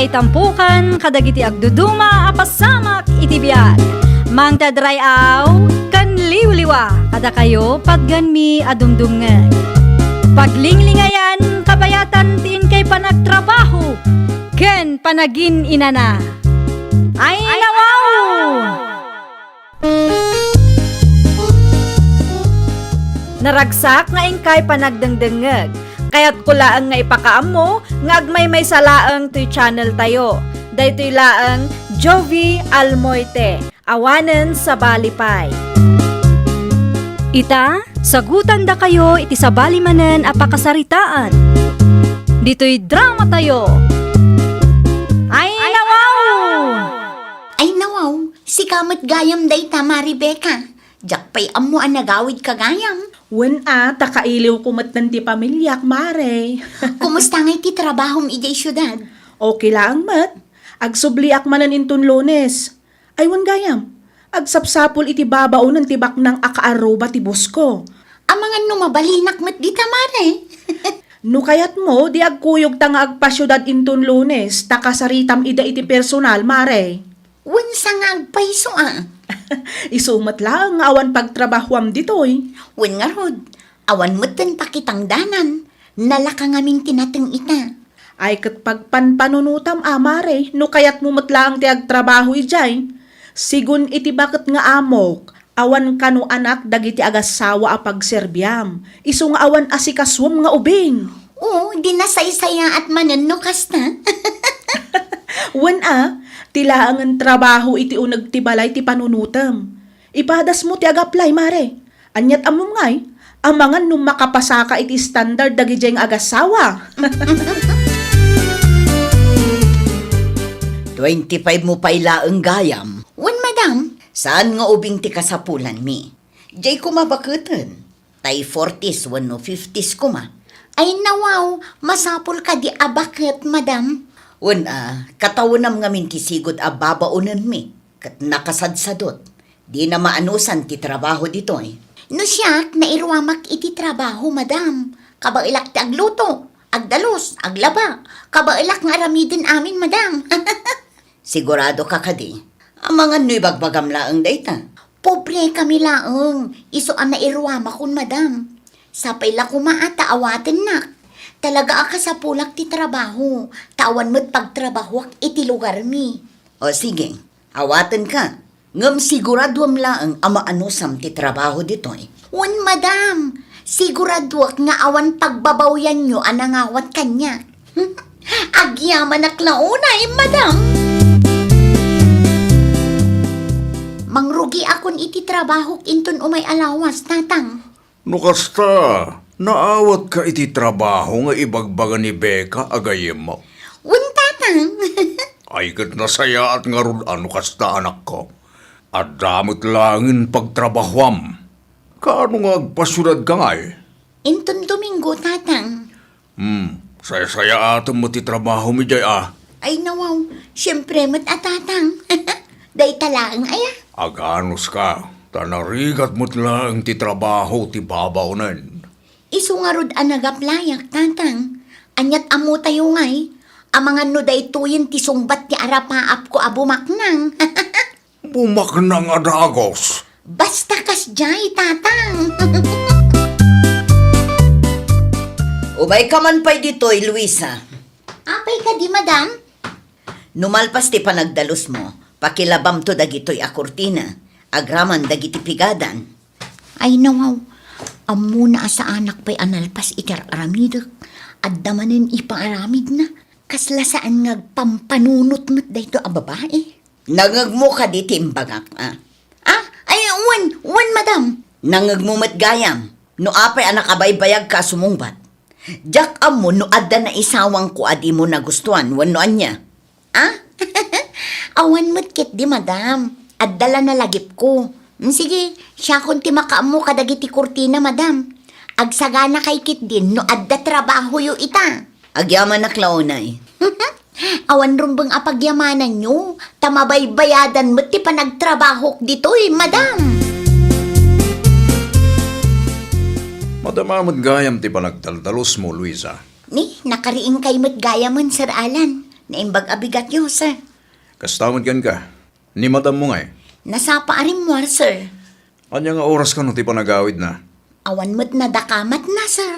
Ngay tampukan, kadagiti agduduma, apasamak iti biyag. Mang tadrayaw, kan liwliwa, kada kayo pagganmi adumdumngeg. Paglinglingayan, kabayatan tiin kay panagtrabaho, ken panagin inana. Ay nawaw! Naragsak nga ingkay panagdengdengeg. Kaya't kulaang nga ipakaam mo, nga agmay salaang to'y channel tayo. Daytoy laang Jovi Almoite, awanen sa balipay. Ita, sagutan da kayo iti sa balimanen apakasaritaan. Dito'y drama tayo. Ay nawaw! Ay nawaw, si kamot gayam day tama, Rebecca. Jakpay amo ang nagawid ka gayam. Wen takailiw kumat ng ti pamilyak, mare. Kumusta ngay ti trabahom ijay syudad? Okay lang, mat. Agsubliak manan intun Lunes. Ay, wan gayam. Agsapsapol iti babao ng tibak ng akaaroba ti bosko. Amangan numabalinak mat di tamare. No kayat mo, di agkuyog ta nga agpasyudad intun Lunes, takasaritam ida iti personal, mare. Wan sa nga agpaiso Isumat lang, awan pagtrabahuam ditoy. Wan nga rod, awan mo't pakitang danan. Nalaka ngaming tinateng ita. Ay kat pagpanpanunutam, mare, no kayat mo matlang ti agtrabaho ijay. Sigun iti bakit nga amok, awan kanu anak dagiti agasawa a pagserbyam. Isu nga awan asikaswam nga ubing. Oo, di nasaysaya at manan no kasta. Wen tilaangan trabaho iti unag ti balay ti panunutam. Ipadas mo ti agaplay, mare. Anyat amom ngay, amangan nung makapasaka iti standard dagiti nga agasawa. 25 mo payla ang gayam. Wan madam, Saan nga ubing ti kasapulan mi? Jay kumabakatan. Tay 40s, wano 50s kuma. ay nawaw, masapol ka di abakit, madam. Katawunam nga min tisigod a babaunan mi. Kat nakasadsadot. Di na maanusan ti trabaho dito eh. No siyak, nairwamak iti trabaho, madam. Kabailak ti agluto, agdalos, aglaba. Kabailak nga aramidin amin, madam. Sigurado ka kadi. Amangan no'y bagbagam laang dayta. Pobre kami laeng, iso ang nairwamak kun, madam. Sapay la kumaata awaten nak. Talaga aka sa pulak ti trabaho. Tawan mo't pagtrabaho iti lugar mi. O sige, awatan ka. Ngam siguraduam laang amaanusam ti trabaho dito eh. Wan, madam. Siguraduak nga awan pagbabawyan nyo anangawat kanya. Agyaman na klaunay, madam. Mangrugi akon iti trabaho intun umay alawas, tatang. No kasta, naawat ka iti trabaho nga ibagbaga ni Becca agayem mo. Wan, tatang. Ay kat nasaya at nga ron ano kasta anak ko. At damot langin pagtrabahuam. Kaano nga agpasyurad ka nga eh? Intun Domingo, tatang. Saya-saya ato mo ti trabaho mi jay Ay nawaw, syempre mo't atatang. Day talaang aya. Aganos ka, tanarigat mo't lang ti trabaho ti babaunan. Isu nga rod anagaplayak, tatang. Anyat amo tayo ngay. Amangan no day tuyin ti sungbat ti arapaap ko abumaknang. Bumaknang adagos. Basta kas jay, tatang. Ubay ka man pa'y dito'y, Luisa. Apay ka di, madam? Numalpas ti panagdalos mo, pakilabam to dagito'y akurtina, agraman dagiti pigadan. Ay nawaw, amuna sa anak pa'y analpas itar aramidak, at damanin ipaaramid na, kasla saan ngagpampanunot mo't dayto a babae. Nangagmo ka di timbagak, Ay, wan, madam. Nangagmumat gayam, no apay anak abaybayag ka sumungbat. Jak amo no adda na isawang ko adi mo nagustuhan, wanoan niya. Awan mo't kit di, madam. Addala na lagip ko. Sige, siya kunti makaamo kadagiti kurtina, madam. Agsagana kay kit din no adda trabaho yo ita. Agyaman na klaunay. Awan rumbang apagyamanan nyo. Tamabaybayadan mo't ti panagtrabaho dito'y, madam. Madamamad gayam ti panagtaldalos mo, Luisa. Ni, nakariing kay mo't gayaman, Sir Alan. Naimbag abigat yo, sir. Kastamad kan ka. Ni madam mo nga Nasapa arim war, sir. Anya nga oras ka no ti panagawid na. Awan mo't nadakamat na, sir.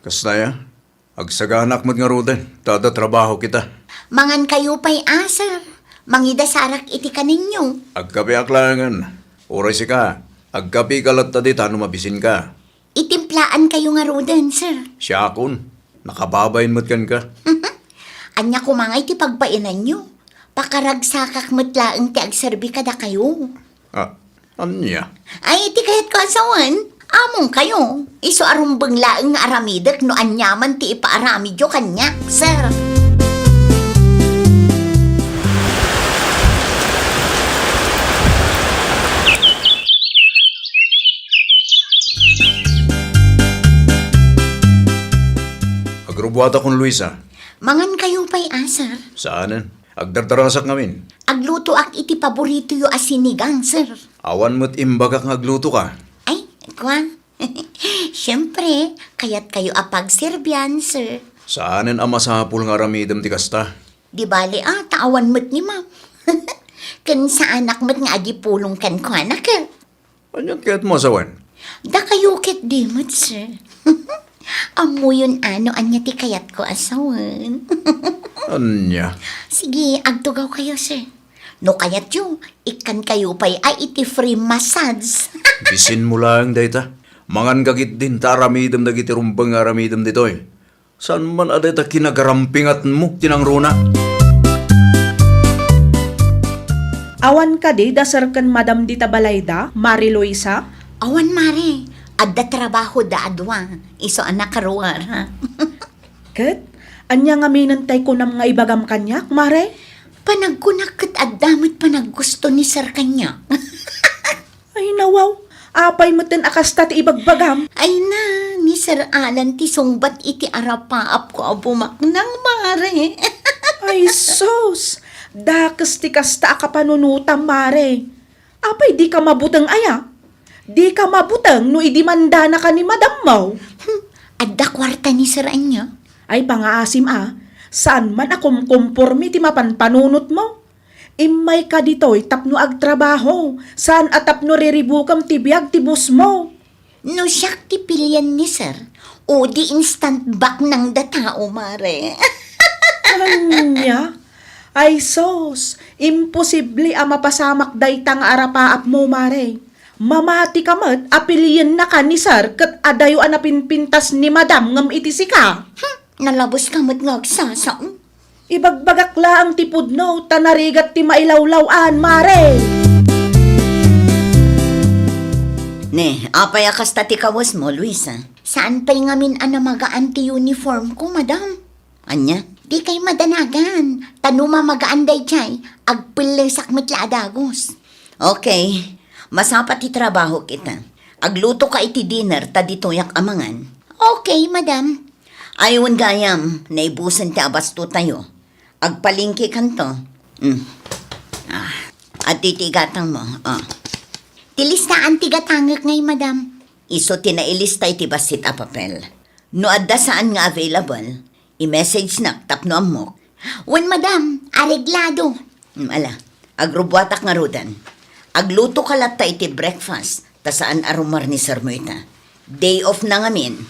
Kastaya, agsaganak mo't nga ruden. Tada trabaho kita. Mangan kayo pa'y sir. Mangida sarak iti kaninyo. Agkapi aklangan. Oras ka. Agkapi kalat tadi tano mabisin ka. Itimplaan kayo nga roden, sir. Siya akon. Nakababayin mo't kan ka. Anya ko mga iti pagpainan nyo. Pakaragsakak matlaang ti agserbi kada kayo. Ah, anya? Ay, iti kayat ko asawan. Among kayo. Iso arumbang laang nga aramidak no anyaman ti ipaaramidyo kanya, sir. Agrubuhat akong Luisa. Mangan kayo pa'y sir. Saanan? Agdardarasak ngamin. Agluto ak iti paborito yo asinigang, sir. Awan mo't imbagak nga agluto ka. Ay, kwa? Siyempre, kayat kayo apagserbyan, sir. Saanan ang masapul nga aramidam ti kasta? Di bali taawan mo't ni ma'am. Kan sa anak mo't nga agipulong kan ko anak ka. Anyat kaya't mo asawan? Da kayo ket di mo't, sir. Amo yun anya ti kayat ko asawan. Anya? Sige, agtugaw kayo, sir. No kayat yo, ikan kayo pa'y iti free massage. Bisin mo lang dayta. Mangan gagit din ta aramidam dagiti rumbang nga aramidam ditoy. Saan man adayta kinagarampingat mo tinangruna? Awan ka di, dasar kan Madam Dita Balayda, Mari Luisa? Awan, mare. Adda trabaho da adwa. Iso anak karuar, ha? Ket, anya nga minantay ko nam nga ibagam kanyak, Mare? Panagkunak ket addamit panaggusto ni sir kanya. Ay nawaw, apay mo tin akasta ti ibagbagam. Ay na, ni Sir Alan ti sungbat iti arapaap ko abumak nang mare. Ay sos, dakas ti kasta akapanunutam, Mare. Apay di ka mabutang aya? Di ka mabutang no idimanda na ka ni Madam Mau? Adda kwarta ni Sir Anya. Ay pangaasim saan man akom kompormi ti mapanpanunot mo? Imay ka ditoy tapno agtrabaho, saan atapno riribukam ti biag ti bus mo? No siyak ti pilyan ni Sir. O di instant back ng datao, mare. Anya? Ay sos, imposible mapasamak dayta nga arapaap mo, Mare. Mamati ka mat, apiliyan na ka ni Sir, kat adayo anapinpintas ni Madam ngam itisi ka. Nalabos ka mo't ngagsasaon. Ibagbagak laang tipod no, tanarigat ti mailawlawan, Mare. Ne, apay akas ti kawas mo, Luisa. Saan pa'y ngamin magaan ti uniform ko, madam? Anya? Di kay madanagan. Tanuma magaan day chay. Agpilesak mitla adagos. Okay, masapat ti trabaho kita. Agluto ka iti dinner, taditoyak amangan. Okay, madam. Ayawan gayam, naibusan ti abasto tayo. Agpalingki kanto. At titigatang mo. Tilistaan tigatangak ngay, madam. Iso tinailista iti basit a papel. No adda saan nga available, i-message na tapno amok. Wen, madam, areglado. Ala, agrubuatak nga rudan. Agluto ka latta iti breakfast, ta saan arumar ni Sir Moita. Day off na ngamin.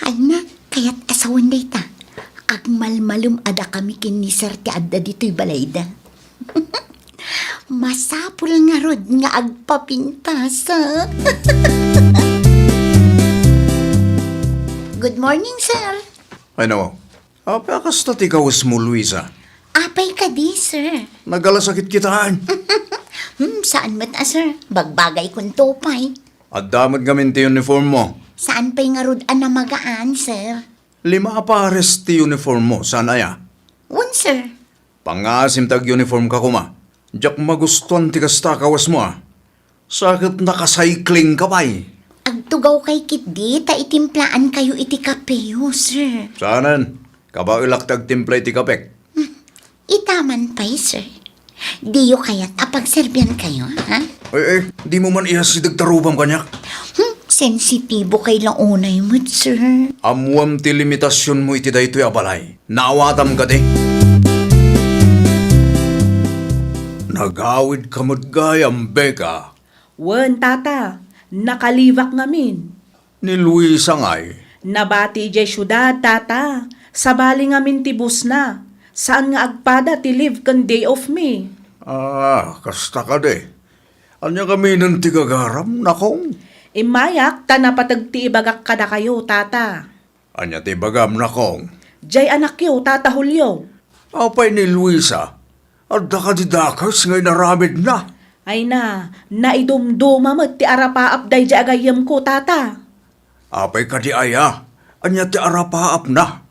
Ay na, kaya't asawan day ta. Agmalmalum ada kami kin ni Sir ti adda dito'y balayda. Masapul nga rod nga agpapintasa. Good morning, sir. Ay nawaw. Apay akas ti kawas mo, Luisa. Apay ka di, sir. Nagalasakit kitaan. Saan mat sir? Bagbagay kong topay. At damad gamin ti uniform mo. Saan pa'y nga rod na magaan, sir? 5 pares ti uniform mo, saan aya? One, sir. Pangasim tag uniform ka kuma. Diyak magustuhan ti kasta kawas mo Sakit nakacycling ka pa'y. Agtugaw kay kitdi, ta itimplaan kayo iti kapeyo, sir. Saanan? Kaba ilaktag timpla iti kapek. Itaman pa'y, sir. Diyo kaya't apagserbyan kayo, ha? Di mo man ihasidag tarubam kanyak. Sensitibo kay launay mo, sir. Amuam ti limitasyon mo iti daytoy abalay. Naawatam ka di. Nagawid kamot gayam, Beka. Wen, tata, nakalivak ngamin. Ni Luisa ngay. Nabati jay syudad, tata. Sabali ngamin tibus na. Saan nga agpada ti live kan day of me? Kasta ka de. Anya kami ng tigagaram, nakong. Imayak, tanapatag ti ibagak kada kayo, tata. Anya tibagam, nakong. Jay anak yo, tata Julio. Apay ni Luisa. Adda ka di dakas ngay naramid na. Ay na, naidumduma mo't ti arapaap day jay agayam ko, tata. Apay ka di aya. Anya ti arapaap na.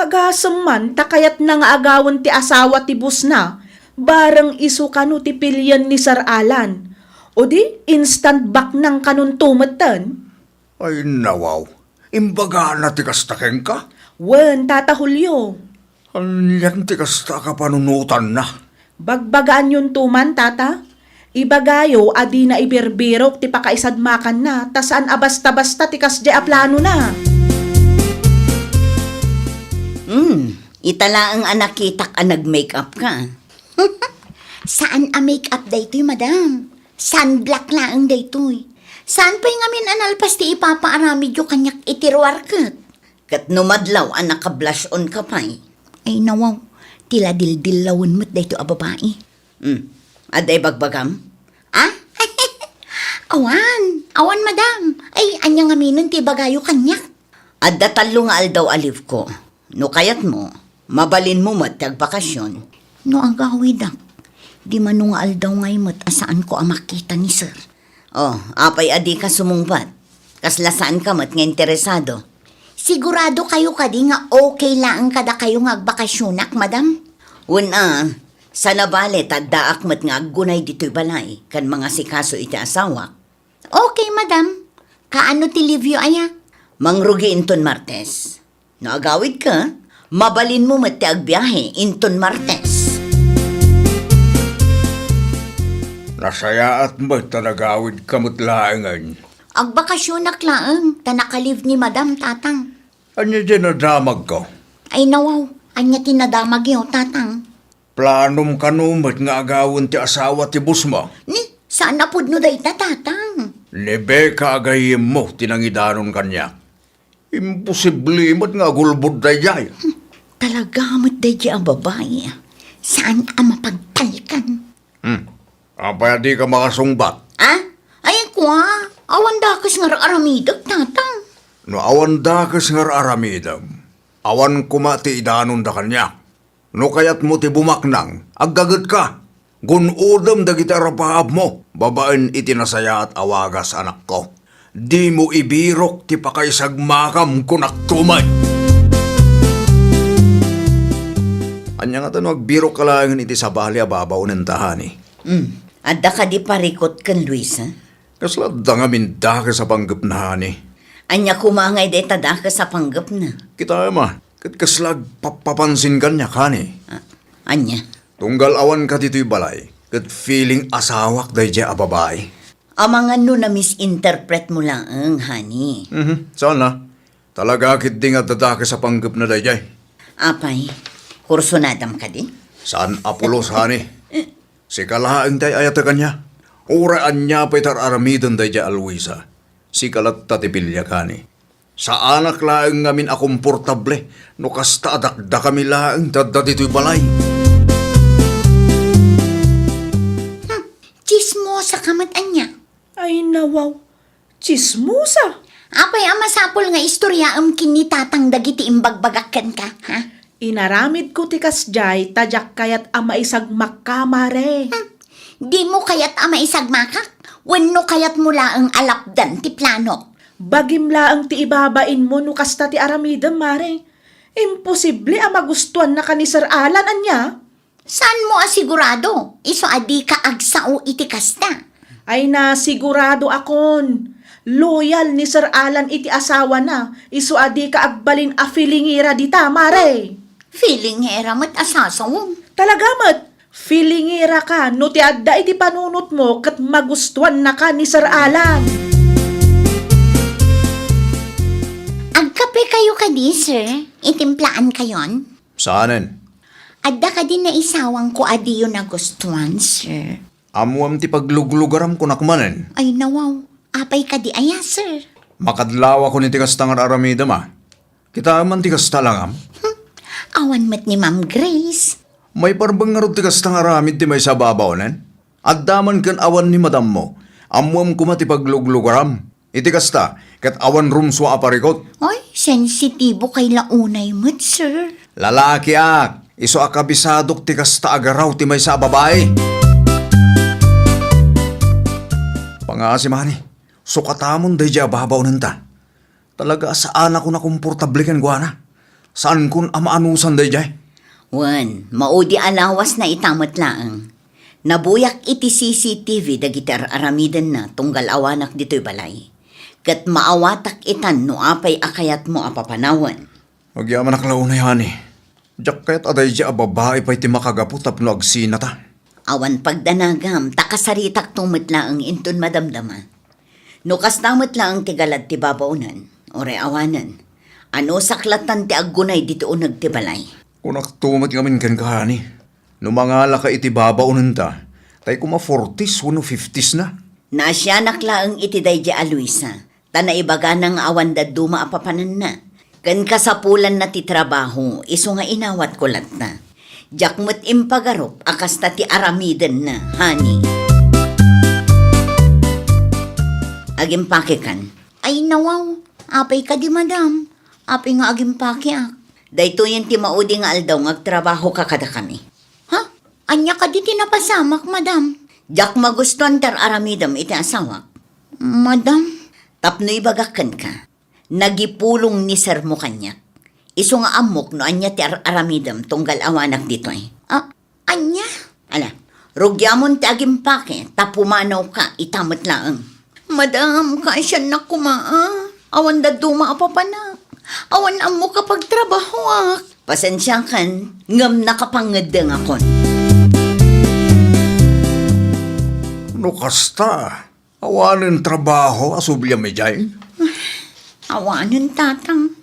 Agasam man, takayat na nga agawan ti asawa ti bus na, barang isu kanu ti pilyan ni Sir Alan. O di, instant back ng kanun tumatan. Ay nawaw. Imbaga na ti kastakeng ka. Wen, tata Julio. Anyan ti kasta ka panunutan na. Bagbagaan yun tuman, tata. Ibagayo, adi na ibirbirok ti pakaisadmakan na, tasaan abasta-basta ti kasdya a plano na. Itala ang anak kitak ang nag-makeup ka. Saan a make-up daytoy, madam? Sunblock laang daytoy. Saan pa'y ngamin analpas ti ipapaaramid yung kanyak itirwar kat? Kat numadlaw ang naka-blush on ka pa'y. Ay nawaw, tila dildillawin mo't dayto a babae. Aday bagbagam? Ah? Awan madam. Ay, anya ngaminon ti bagayo kanyak. Adda talo nga aldaw aliv ko. No kayat mo, mabalin mo magtagbakasyon. No agawidak. Di man nga aldaw ngay mo't asaan ko ang makita ni sir. Apay adi ka sumungbat. Kaslasaan ka mat nga interesado. Sigurado kayo kadi nga okay lang kada kayo nga agbakasyonak, madam? Una, sa nabalit at daak mat nga aggunay dito'y balay kan mga sikaso iti asawa. Okay, madam. Kaano ti Livio aya? Mangrugi inton Martes. No agawid ka, mabalin mo mat ti agbiyahe inton Martes. Nasaya at mo't tanagawid kamot laangan. Agbakasyonak laang, tanakaliv ni madam tatang. Anya dyan nadamag ko. Ay nawaw, anya tinadamag yaw tatang. Planom kanumot nga agawin ti asawa ti bus mo. Ni, saan na pudno day tatang? Ni Beka agayim mo tinangidanon kanya. Imposible mo't nga gulbod na jay. Talaga mo't day ang babae. Saan ang mapagtalkan? Apay di ka makasungbat. Ay kwa, awan dakas nga aramidag tatang. No awan dakas nga aramidam. Awan kumati idanon da kanya. No kayat mo ti bumaknang, aggagat ka. Gunudam dagiti arapaab mo, babaen itinasaya at awagas anak ko. Di mo ibirok ti pakaisagmakam kunaktumay. Anya nga tanong agbirok kalangan iti sabali ababaw ng tahani. Adda ka di parikot kan Luisa. Kasla da nga minda ka sa panggap na hani. Anya kumangay de tada ka sa panggap na. Kita ma, kat kaslag papapansin kanya kani. Anya? Tunggal awan ka dito'y balay, kat feeling asawak day dya a babae. Amang ano na misinterpret mo lang ang honey. Saan na? Talaga kit di nga dada ka sa panggap na day dya. Apay, kursunadam ka din? Saan apulos hani? Si kalahaan day ayata kanya. Uraan niya pa'y tararamidan day dya alwisa. Si kalat tatipilya kani. Sa anak laang ngamin akomportable, no kasta adakda kami laang dada dito'y balay. Chismosa kamat anya. Ay nawaw, chismosa. Apay ang masapol nga istorya ang kinitatang dagiti imbagbagakan ka, ha? Inaramid ko ti kasjay, tadyak kayat ama isag makamare. Di mo kayat ama isagmakak? Wenno kayat mula ang alapdan ti plano? Bagim laang ti ibabain mo no kasta ti aramidam mare. Imposible ang magustuhan na ka ni Sir Alan anya. Saan mo asigurado? Iso adi ka agsao iti kasta. Ay na sigurado akon. Loyal ni Sir Alan iti asawa na. Isu adi ka agbalin a feelingira dita mare. Feeling hera mo't asasawong. Talaga mat. Feelingira ka no ti adda iti panunot mo kat magustuhan na ka ni Sir Alan. Agkape kayo kadi, sir? Itimplaan kayon? Saanen? Adda ka din na isawang ko adi yun nagustuhan, sir. Amuam ti pagluglugaram ko nakmanen. Ay nawaw, apay ka di aya, sir. Makadlawa ko ni tikas tangar aramida ma. Kita man tikas talangam. Awan mat ni Ma'am Grace. May parbang nga tikas tangar aramid ti may sa babaonan. At daman kan awan ni madam mo. Amuam ko mati pagluglugaram. Itikas ta, kat awan rumswa aparikot. Ay, sensitibo kay launay mat, sir. Lalaki ak, iso akabisadok tikas ta agaraw ti may sa babae. Pangasi mani, sukatamon day dya babaw nanta. Talaga saan ako na komportable kan guana? Saan kun amaanusan day dya? Wan, maudi alawas na itamat laang. Nabuyak iti CCTV dagiti aramidan na tunggal awanak dito'y balay. Kat maawatak itan no apay akayat mo apapanawan. Magyaman aklaw na yan eh. Diyak kaya't aday dya babae pa'y ti makagapot tapno agsinata. Awan pagdanagam, takasaritak tumatla ang inton madamdama. No kastamot lang tigalad ti babaunan, ore awanan. Ano saklatan ti aggunay dito nagtibalay. Kung naktumat kamin kan kahani, numangala ka iti babaunan ta, tay kuma 40s, 50s na. Nasya naklaang itiday di Aluisa, tanaibaga ng awan da duma apapanan na. Kan kasapulan na ti trabaho, iso nga inawat kulat na. Jakmut impagarop, akas ta ti aramidan na, honey. Agimpake kan. Ay nawaw, apay ka di madam. Apay nga agimpake ak. Dayto yung ti maudi nga aldaw ngagtrabaho ka kada kami. Ha? Anya ka di tinapasamak, madam. Jak magustuhan tar aramidam iti asawa. Madam? Tapnoy bagakan ka. Nagipulong ni sir mo kanyak. Iso nga amok no anya ti aramidam tunggal awanak dito eh. Anya? Ala, rugyamon ti agimpake, tapumanaw ka, itamot laang. Madam, kaisyan na kumaa. Awan da duma apapana. Awan amo kapag trabaho ak. Pasensya kan, ngam nakapangadang akon. No kasta, awanin trabaho asubya may dyan. Awanon tatang.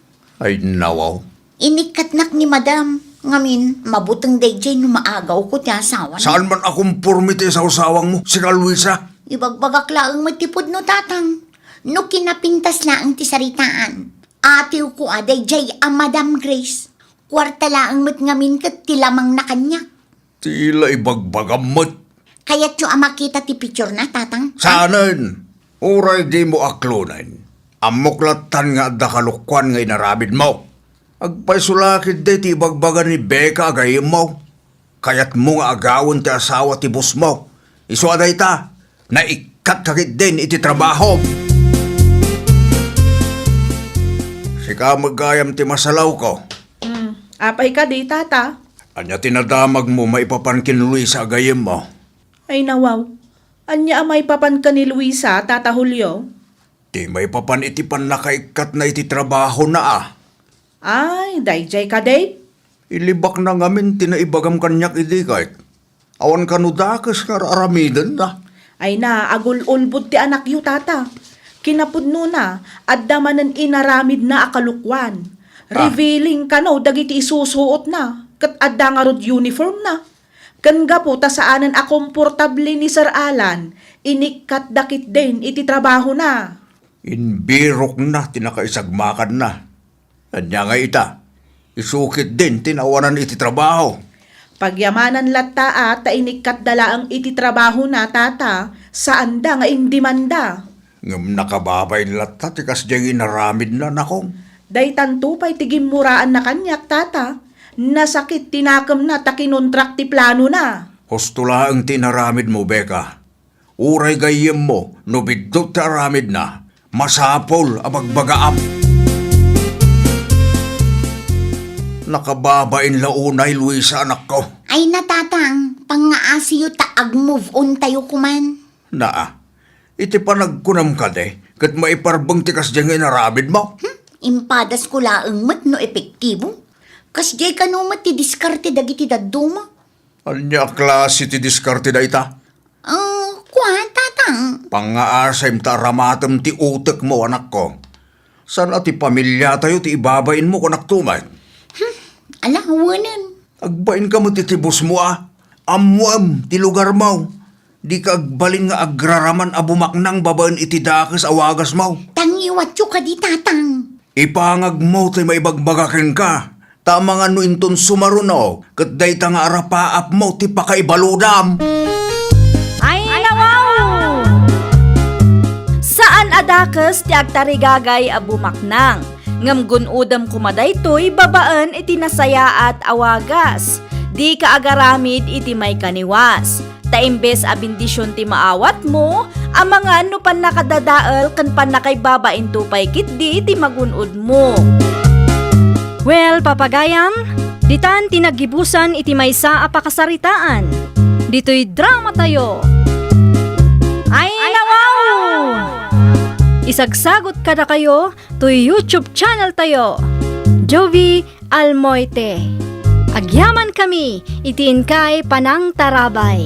Ay nawaw. Inikatnak ni madam. Ngamin, mabutang dayjay no maagaw ko ti asawa. Saan man akong purmite sa usawang mo, si Luisa? Ibagbagak laang matipod no tatang. No kinapintas laang ti saritaan. Atiw ko dayjay ang Madam Grace. Kwarta laang mat ngamin kat ti lamang na kanya. Tila ibagbagamot. Kaya't yung makita ti picture na tatang. Saanan? Uray di mo aklonan. Amuklatan nga da kalukwan nga inarabid mo. Agpaisulakid day ti ibagbagan ni Becca agayim mo. Kaya't mo nga agawon ti asawa ti bus mo. Iso aday ta, na ikat kakit din iti trabaho. Sika magayam ti masalaw ko. Apay ka di, tata. Anya tinadamag mo maipapankin Luisa agayim mo. Ay nawaw. Anya amay papan ka ni Luisa, tata Julio? Di may papan iti panakaikat na iti trabaho na ah. Ay, dayjay ka day. Ilibak na ngamin tinaibagam kanyak idi kahit. Awan kanudakas nga aramidan na. Ay na, agul-ulbud ti anak yu, tata. Kinapudno na, at damanan inaramid na akalukwan. Revealing ka no, dagiti isusuot na. Kat adda nga rod uniform na. Kan gapo ta saanan a komportable ni Sir Alan, inikat dakit din iti trabaho na. Inbirok na tinakaisagmakan na. Anya nga ita, isukit din tinawanan iti trabaho. Pagyamanan latta at ta inikat dala ang iti trabaho na, tata, saan da nga indimanda. Ngam nakababay lata tikas diyang inaramid na nakong. Day tanto pa'y tigimuraan na kanyak, tata. Nasakit tinakam na takinontract ti plano na. Hostula ang tinaramid mo, Becca. Uray gayem mo, no bigdot ti aramid na. Masapol abagbagaam. Nakababain launay, Luisa, anak ko. Ay natatang, pangaasiyo ta ag-move on tayo kuman. Naa, iti panagkunam ka de, kat maiparbang tikas diyang inaramid mo. Impadas ko laang mat no epektibo. Kas jay ka no mat ti diskarte dagiti daduma. Anya klase ti diskarte da ita? Kuhan tatang. Pangaasay ta ramatam ti utek mo, anak ko. San ati pamilya tayo ti ibabain mo kunak tumay? Ala, hawanan. Agbain ka mo titibos mo Amuam, ti lugar mo. Di ka agbalin nga agraraman abumaknang babaen iti dakes awagas mo. Tangiwat yu ka di tatang. Ipangag mo ti maibagbagakin ka. Tama nga no inton sumaruno, kat day ta nga arapaap mo ti pakaibaludam. Ay, nawaw! Saan adakes ti agtarigagay a bumaknang? Ngam gunudam kumaday to'y babaan iti nasaya at awagas. Di ka agaramid iti may kaniwas. Ta imbes a bendisyon ti maawat mo, amangan no pan nakadadaal kan pan nakaibabain tupay kitdi ti magunod mo. Well, papagayam, ditan tinagibusan iti maysa a pakasaritaan. Dito'y drama tayo. Ay, nawaw! Isagsagot kada kayo to YouTube channel tayo. Jovi Almoite. Agyaman kami, itiin kay Panang Tarabay.